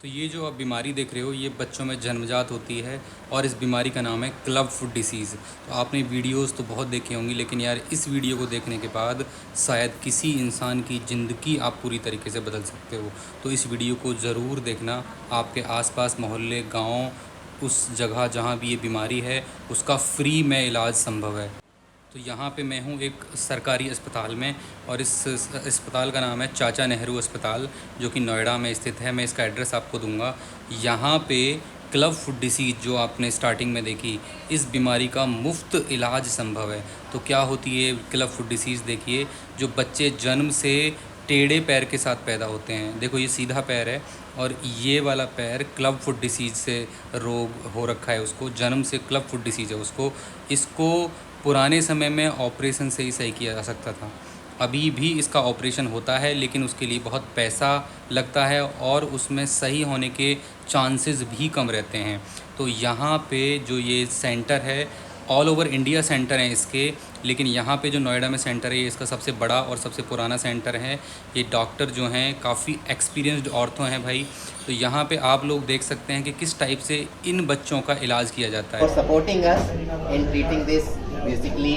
तो ये जो आप बीमारी देख रहे हो ये बच्चों में जन्मजात होती है और इस बीमारी का नाम है क्लब फुट डिसीज़। तो आपने वीडियोस तो बहुत देखे होंगी, लेकिन यार इस वीडियो को देखने के बाद शायद किसी इंसान की ज़िंदगी आप पूरी तरीके से बदल सकते हो। तो इस वीडियो को ज़रूर देखना। आपके आसपास मोहल्ले, गांव, उस जगह जहां भी ये बीमारी है उसका फ्री में इलाज संभव है। तो यहाँ पे मैं हूँ एक सरकारी अस्पताल में, और इस अस्पताल का नाम है चाचा नेहरू अस्पताल, जो कि नोएडा में स्थित है। मैं इसका एड्रेस आपको दूंगा। यहाँ पे क्लब फुट डिसीज़ जो आपने स्टार्टिंग में देखी, इस बीमारी का मुफ्त इलाज संभव है। तो क्या होती है क्लब फुट डिसीज़? देखिए, जो बच्चे जन्म से टेढ़े पैर के साथ पैदा होते हैं, देखो ये सीधा पैर है और ये वाला पैर क्लब फुट डिसीज़ से रोग हो रखा है उसको, जन्म से क्लब फुट डिसीज़ है उसको। इसको पुराने समय में ऑपरेशन से ही सही किया जा सकता था। अभी भी इसका ऑपरेशन होता है, लेकिन उसके लिए बहुत पैसा लगता है और उसमें सही होने के चांसेस भी कम रहते हैं। तो यहाँ पे जो ये सेंटर है, ऑल ओवर इंडिया सेंटर हैं इसके, लेकिन यहाँ पे जो नोएडा में सेंटर है ये इसका सबसे बड़ा और सबसे पुराना सेंटर है। ये डॉक्टर जो हैं काफ़ी एक्सपीरियंस्ड ऑर्थो हैं भाई। तो यहाँ पे आप लोग देख सकते हैं कि किस टाइप से इन बच्चों का इलाज किया जाता है। Supporting us in treating this basically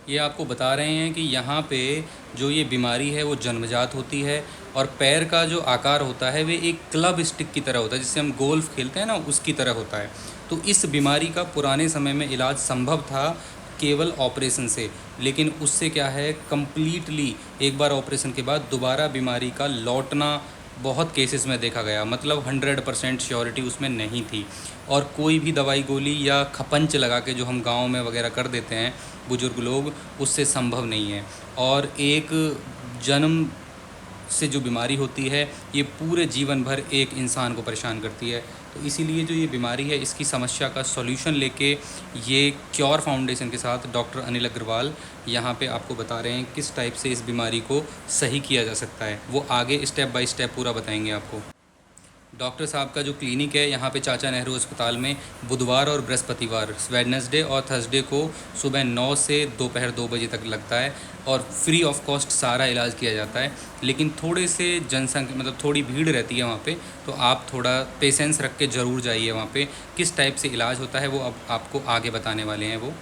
ये आपको बता रहे हैं कि यहाँ पे जो ये बीमारी है वो जन्मजात होती है, और पैर का जो आकार होता है वे एक क्लब स्टिक की तरह होता है, जिससे हम गोल्फ खेलते हैं ना, उसकी तरह होता है। तो इस बीमारी का पुराने समय में इलाज संभव था केवल ऑपरेशन से, लेकिन उससे क्या है, कम्प्लीटली एक बार ऑपरेशन के बाद दोबारा बीमारी का लौटना बहुत केसेस में देखा गया। मतलब 100% श्योरिटी उसमें नहीं थी, और कोई भी दवाई गोली या खपंच लगा के जो हम गांव में वगैरह कर देते हैं बुज़ुर्ग लोग, उससे संभव नहीं है। और एक जन्म से जो बीमारी होती है ये पूरे जीवन भर एक इंसान को परेशान करती है। तो इसीलिए जो ये बीमारी है, इसकी समस्या का सॉल्यूशन लेके ये क्योर फाउंडेशन के साथ डॉक्टर अनिल अग्रवाल यहाँ पे आपको बता रहे हैं किस टाइप से इस बीमारी को सही किया जा सकता है। वो आगे स्टेप बाय स्टेप पूरा बताएंगे आपको। डॉक्टर साहब का जो क्लिनिक है यहाँ पे चाचा नेहरू अस्पताल में बुधवार और बृहस्पतिवार, वेडनेसडे और थर्सडे को सुबह 9 से दोपहर 2 बजे तक लगता है, और फ्री ऑफ कॉस्ट सारा इलाज किया जाता है। लेकिन थोड़े से जनसंख्या, मतलब थोड़ी भीड़ रहती है वहाँ पे, तो आप थोड़ा पेशेंस रख के ज़रूर जाइए वहाँ पे। किस टाइप से इलाज होता है वो अब आपको आगे बताने वाले हैं वो।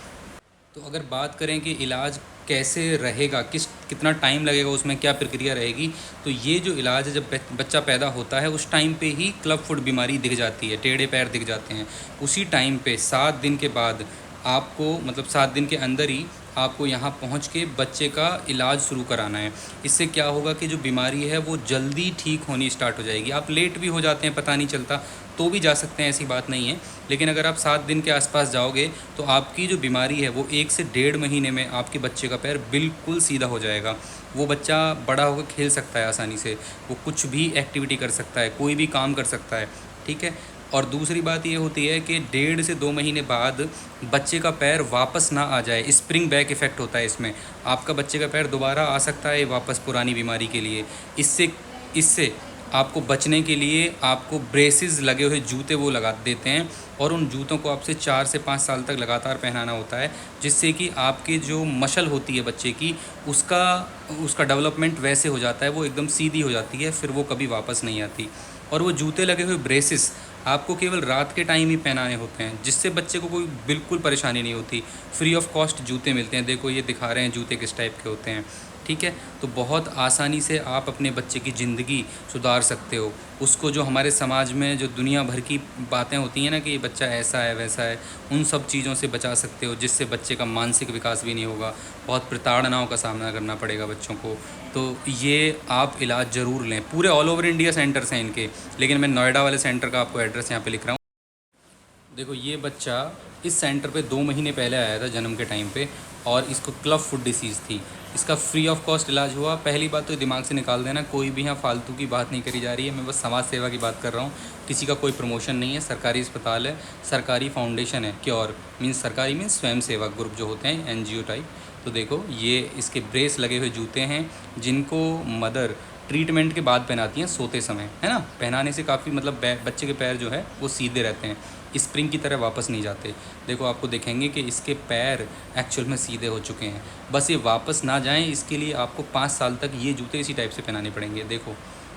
तो अगर बात करें कि इलाज कैसे रहेगा, कितना टाइम लगेगा, उसमें क्या प्रक्रिया रहेगी, तो ये जो इलाज है, जब बच्चा पैदा होता है उस टाइम पे ही क्लब फुट बीमारी दिख जाती है, टेढ़े पैर दिख जाते हैं। उसी टाइम पे 7 दिन के बाद आपको, मतलब 7 दिन के अंदर ही आपको यहाँ पहुँच के बच्चे का इलाज शुरू कराना है। इससे क्या होगा कि जो बीमारी है वो जल्दी ठीक होनी स्टार्ट हो जाएगी। आप लेट भी हो जाते हैं, पता नहीं चलता, तो भी जा सकते हैं, ऐसी बात नहीं है। लेकिन अगर आप 7 दिन के आसपास जाओगे तो आपकी जो बीमारी है वो 1 से 1.5 महीने में आपके बच्चे का पैर बिल्कुल सीधा हो जाएगा। वो बच्चा बड़ा होकर खेल सकता है आसानी से, वो कुछ भी एक्टिविटी कर सकता है, कोई भी काम कर सकता है, ठीक है। और दूसरी बात ये होती है कि 1.5 से 2 महीने बाद बच्चे का पैर वापस ना आ जाए, स्प्रिंग बैक इफ़ेक्ट होता है इसमें। आपका बच्चे का पैर दोबारा आ सकता है वापस पुरानी बीमारी के लिए। इससे इससे आपको बचने के लिए आपको ब्रेसेस लगे हुए जूते वो लगा देते हैं, और उन जूतों को आपसे 4 से 5 साल तक लगातार पहनाना होता है, जिससे कि आपके जो मसल होती है बच्चे की, उसका डेवलपमेंट वैसे हो जाता है, वो एकदम सीधी हो जाती है, फिर वो कभी वापस नहीं आती। और वो जूते लगे हुए ब्रेसेस आपको केवल रात के टाइम ही पहनाने होते हैं, जिससे बच्चे को कोई बिल्कुल परेशानी नहीं होती। फ्री ऑफ कॉस्ट जूते मिलते हैं, देखो ये दिखा रहे हैं जूते किस टाइप के होते हैं, ठीक है। तो बहुत आसानी से आप अपने बच्चे की ज़िंदगी सुधार सकते हो। उसको जो हमारे समाज में जो दुनिया भर की बातें होती हैं ना कि ये बच्चा ऐसा है वैसा है, उन सब चीज़ों से बचा सकते हो, जिससे बच्चे का मानसिक विकास भी नहीं होगा, बहुत प्रताड़नाओं का सामना करना पड़ेगा बच्चों को। तो ये आप इलाज ज़रूर लें। पूरे ऑल ओवर इंडिया सेंटर्स हैं इनके, लेकिन मैं नोएडा वाले सेंटर का आपको एड्रेस यहाँ पे लिख रहा हूँ। देखो ये बच्चा इस सेंटर पे 2 महीने पहले आया था जन्म के टाइम पे, और इसको क्लब फुट डिसीज़ थी। इसका फ्री ऑफ कॉस्ट इलाज हुआ। पहली बात तो दिमाग से निकाल देना, कोई भी यहाँ फालतू की बात नहीं करी जा रही है, मैं बस समाज सेवा की बात कर रहा हूँ। किसी का कोई प्रमोशन नहीं है, सरकारी अस्पताल है, सरकारी फाउंडेशन है, क्योर मीन्स सरकारी मीन्स स्वयं सेवक ग्रुप जो होते हैं, NGO टाइप। तो देखो ये इसके ब्रेस लगे हुए जूते हैं, जिनको मदर ट्रीटमेंट के बाद पहनाती हैं सोते समय, है ना। पहनाने से काफ़ी मतलब बच्चे के पैर जो है वो सीधे रहते हैं, स्प्रिंग की तरह वापस नहीं जाते। देखो आपको देखेंगे कि इसके पैर एक्चुअल में सीधे हो चुके हैं। बस ये वापस ना जाएं, इसके लिए आपको 5 साल तक ये जूते इसी टाइप से पहनाने पड़ेंगे। देखो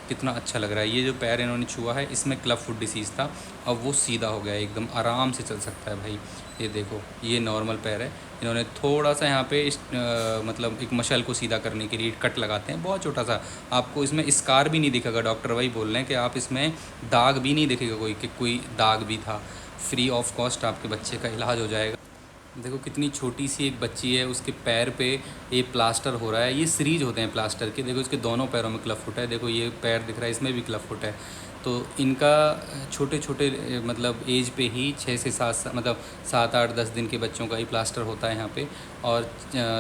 कितना अच्छा लग रहा है। ये जो पैर इन्होंने छुआ है इसमें क्लब फुट डिसीज़ था, अब वो सीधा हो गया है, एकदम आराम से चल सकता है भाई। ये देखो ये नॉर्मल पैर है, इन्होंने थोड़ा सा यहाँ पे मतलब एक मसल को सीधा करने के लिए कट लगाते हैं, बहुत छोटा सा। आपको इसमें स्कार भी नहीं दिखेगा, डॉक्टर वही बोल रहे हैं कि आप इसमें दाग भी नहीं दिखेगा कोई कि कोई दाग भी था। फ्री ऑफ कॉस्ट आपके बच्चे का इलाज हो जाएगा। देखो कितनी छोटी सी एक बच्ची है, उसके पैर पे ये प्लास्टर हो रहा है। ये सीरीज होते हैं प्लास्टर के। देखो इसके दोनों पैरों में क्लब फुट है, देखो ये पैर दिख रहा है इसमें भी क्लब फुट है। तो इनका छोटे छोटे मतलब एज पे ही 6 से 7 मतलब 7 8 10 दिन के बच्चों का ही प्लास्टर होता है यहाँ पे। और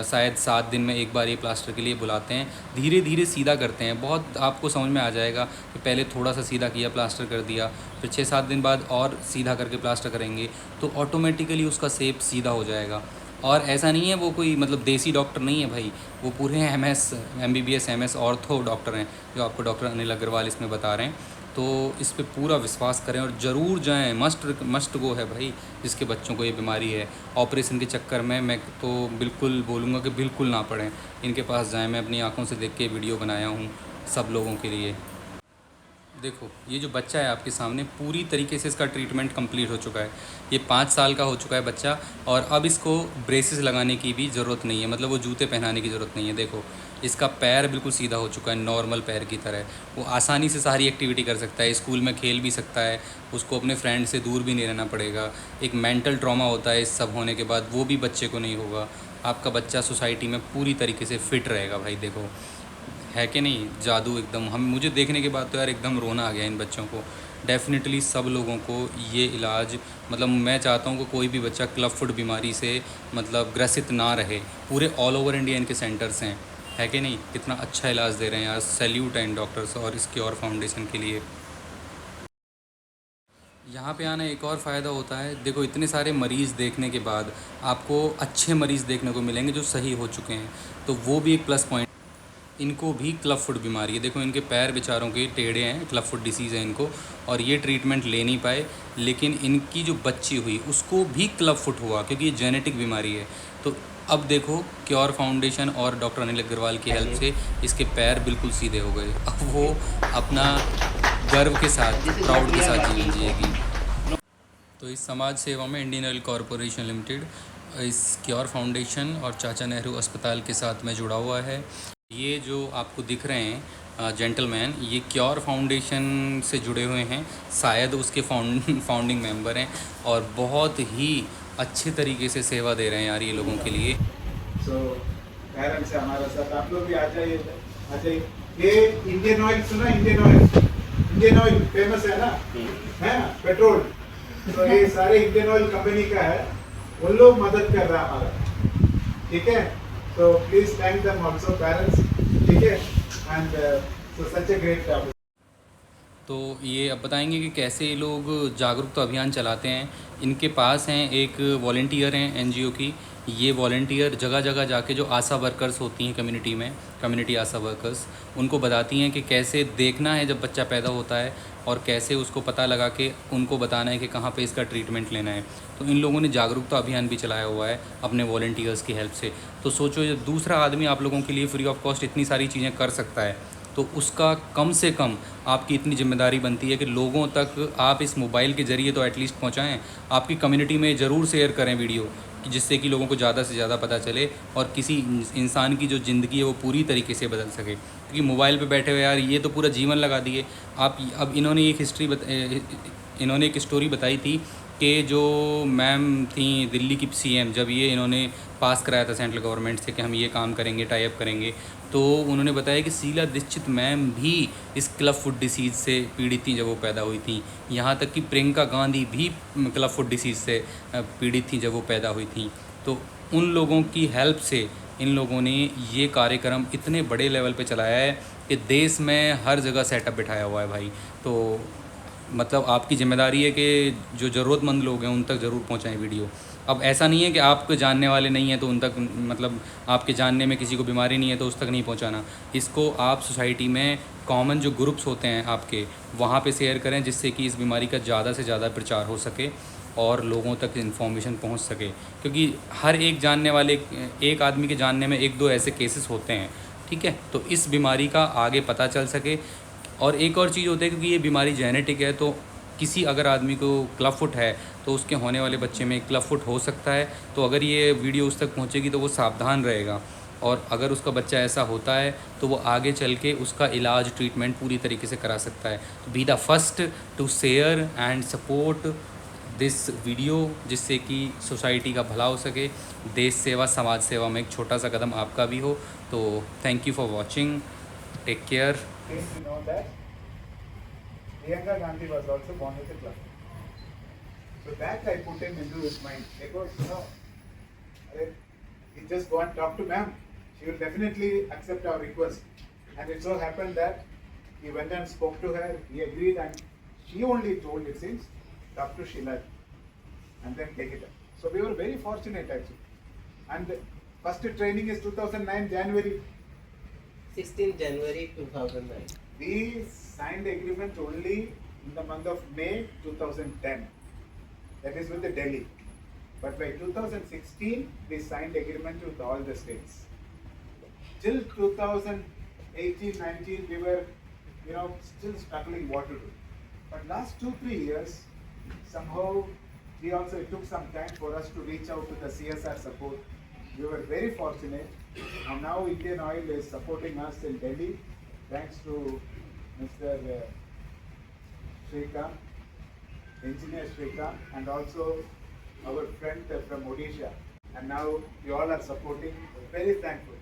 शायद 7 दिन में एक बार ये प्लास्टर के लिए बुलाते हैं। धीरे धीरे सीधा करते हैं, बहुत आपको समझ में आ जाएगा कि पहले थोड़ा सा सीधा किया, प्लास्टर कर दिया, फिर 6 7 दिन बाद और सीधा करके प्लास्टर करेंगे तो ऑटोमेटिकली उसका शेप सीधा हो जाएगा। और ऐसा नहीं है वो कोई मतलब देसी डॉक्टर नहीं है भाई, वो पूरे MS MBBS MS ortho doctor हैं जो आपको डॉक्टर अनिल अग्रवाल इसमें बता रहे हैं। तो इस पे पूरा विश्वास करें और ज़रूर जाएं, मस्ट गो है भाई जिसके बच्चों को ये बीमारी है। ऑपरेशन के चक्कर में मैं तो बिल्कुल बोलूँगा कि बिल्कुल ना पड़ें, इनके पास जाएं। मैं अपनी आंखों से देख के वीडियो बनाया हूँ सब लोगों के लिए। देखो ये जो बच्चा है आपके सामने, पूरी तरीके से इसका ट्रीटमेंट कंप्लीट हो चुका है। ये 5 साल का हो चुका है बच्चा और अब इसको ब्रेसेस लगाने की भी ज़रूरत नहीं है, मतलब वो जूते पहनाने की ज़रूरत नहीं है। देखो इसका पैर बिल्कुल सीधा हो चुका है नॉर्मल पैर की तरह। वो आसानी से सारी एक्टिविटी कर सकता है, स्कूल में खेल भी सकता है, उसको अपने फ्रेंड से दूर भी नहीं रहना पड़ेगा। एक मेंटल ट्रॉमा होता है इस सब होने के बाद, वो भी बच्चे को नहीं होगा। आपका बच्चा सोसाइटी में पूरी तरीके से फ़िट रहेगा भाई। देखो है कि नहीं जादू एकदम। हम मुझे देखने के बाद तो यार एकदम रोना आ गया इन बच्चों को। डेफ़िनेटली सब लोगों को ये इलाज, मतलब मैं चाहता हूँ कि कोई भी बच्चा क्लब फुट बीमारी से मतलब ग्रसित ना रहे। पूरे ऑल ओवर इंडिया इनके सेंटर्स हैं, है कि नहीं। कितना अच्छा इलाज दे रहे हैं यार, सैल्यूट है इन डॉक्टर्स और इस क्योर फाउंडेशन के लिए। यहाँ पे आना एक और फ़ायदा होता है, देखो इतने सारे मरीज़ देखने के बाद आपको अच्छे मरीज़ देखने को मिलेंगे जो सही हो चुके हैं, तो वो भी एक प्लस पॉइंट। इनको भी क्लब फुट बीमारी है, देखो इनके पैर बेचारों के टेढ़े हैं, क्लब फुट डिसीज़ है इनको, और ये ट्रीटमेंट ले नहीं पाए। लेकिन इनकी जो बच्ची हुई उसको भी क्लब फुट हुआ क्योंकि ये जेनेटिक बीमारी है। तो अब देखो क्योर फाउंडेशन और डॉक्टर अनिल अग्रवाल की हेल्प से इसके पैर बिल्कुल सीधे हो गए। अब वो अपना गर्व के साथ, प्राउड के साथ जीवन जिएगी। तो इस समाज सेवा में इंडियन ऑयल कॉरपोरेशन लिमिटेड इस क्योर फाउंडेशन और चाचा नेहरू अस्पताल के साथ में जुड़ा हुआ है। ये जो आपको दिख रहे हैं जेंटलमैन, ये क्योर फाउंडेशन से जुड़े हुए हैं, शायद उसके फाउंडिंग मेंबर हैं और बहुत ही अच्छे तरीके से सेवा दे रहे हैं यार ये लोगों के लिए। पेरेंट्स है हमारे साथ, आप लोग भी आ जाइए, आ जाइए। ये इंडियन ऑयल सुना, इंडियन ऑयल फेमस है ना, है ना पेट्रोल। तो ये सारे इंडियन ऑयल कंपनी का है, उन लोग मदद कर रहा है हमारा, ठीक है। तो please thank them also parents, ठीक है। And so such a great job. तो ये अब बताएंगे कि कैसे ये लोग जागरूकता अभियान चलाते हैं। इनके पास हैं एक वॉलंटियर हैं एनजीओ की, ये वॉलंटियर जगह जगह जाके जो आशा वर्कर्स होती हैं कम्युनिटी में, कम्युनिटी आशा वर्कर्स, उनको बताती हैं कि कैसे देखना है जब बच्चा पैदा होता है और कैसे उसको पता लगा के उनको बताना है कि कहाँ पे इसका ट्रीटमेंट लेना है। तो इन लोगों ने जागरूकता अभियान भी चलाया हुआ है अपने वॉलंटियर्स की हेल्प से। तो सोचो जब दूसरा आदमी आप लोगों के लिए फ्री ऑफ कॉस्ट इतनी सारी चीज़ें कर सकता है, तो उसका कम से कम आपकी इतनी जिम्मेदारी बनती है कि लोगों तक आप इस मोबाइल के ज़रिए तो एटलीस्ट पहुंचाएं। आपकी कम्युनिटी में ज़रूर शेयर करें वीडियो, जिससे कि लोगों को ज़्यादा से ज़्यादा पता चले और किसी इंसान की जो ज़िंदगी है वो पूरी तरीके से बदल सके। क्योंकि मोबाइल पे बैठे हुए यार ये तो पूरा जीवन लगा दिए आप। अब इन्होंने एक स्टोरी बताई थी कि जो मैम थी दिल्ली की CM, जब ये इन्होंने पास कराया था सेंट्रल गवर्नमेंट से कि हम ये काम करेंगे, टाई अप करेंगे, तो उन्होंने बताया कि शीला दीक्षित मैम भी इस क्लब फुट डिसीज़ से पीड़ित थी जब वो पैदा हुई थी। यहाँ तक कि प्रियंका गांधी भी क्लब फुट डिसीज़ से पीड़ित थी जब वो पैदा हुई थी। तो उन लोगों की हेल्प से इन लोगों ने ये कार्यक्रम इतने बड़े लेवल पे चलाया है कि देश में हर जगह सेटअप बिठाया हुआ है भाई। तो मतलब आपकी ज़िम्मेदारी है कि जो ज़रूरतमंद लोग हैं उन तक ज़रूर पहुंचाएं वीडियो। अब ऐसा नहीं है कि आपके जानने वाले नहीं हैं तो उन तक, मतलब आपके जानने में किसी को बीमारी नहीं है तो उस तक नहीं पहुंचाना। इसको आप सोसाइटी में कॉमन जो ग्रुप्स होते हैं आपके, वहाँ पे शेयर करें, जिससे कि इस बीमारी का ज़्यादा से ज़्यादा प्रचार हो सके और लोगों तक इन्फॉर्मेशन पहुँच सके। क्योंकि हर एक जानने वाले, एक आदमी के जानने में 1 2 ऐसे केसेस होते हैं, ठीक है। तो इस बीमारी का आगे पता चल सके और एक और चीज़ होती है, क्योंकि ये बीमारी जेनेटिक है, तो किसी अगर आदमी को क्लब फुट है तो उसके होने वाले बच्चे में क्लब फुट हो सकता है। तो अगर ये वीडियो उस तक पहुंचेगी तो वो सावधान रहेगा, और अगर उसका बच्चा ऐसा होता है तो वो आगे चल के उसका इलाज ट्रीटमेंट पूरी तरीके से करा सकता है। तो be the first to share and support this video, जिससे कि सोसाइटी का भला हो सके, देश सेवा समाज सेवा में एक छोटा सा कदम आपका भी हो। तो thank you for watching, take care. Came to know that Priyanka Gandhi was also born with a club. So that I put him into his mind. Because, he just go and talk to ma'am. She will definitely accept our request. And it so happened that he went and spoke to her, he agreed, and she only told, it seems, talk to Sheila and then take it up. So we were very fortunate actually. And the first training is 2009 January. 16 January 2009. We signed agreement only in the month of May 2010. That is with the Delhi. But by 2016, we signed agreement with all the states. Till 2018-19, we were, still struggling what to do. But last 2-3 years, somehow, it took some time for us to reach out to the CSR support. We were very fortunate, and now Indian Oil is supporting us in Delhi, thanks to Mr. Shrikant, Engineer Shrikant, and also our friend from Odisha. And now you all are supporting. Very thankful.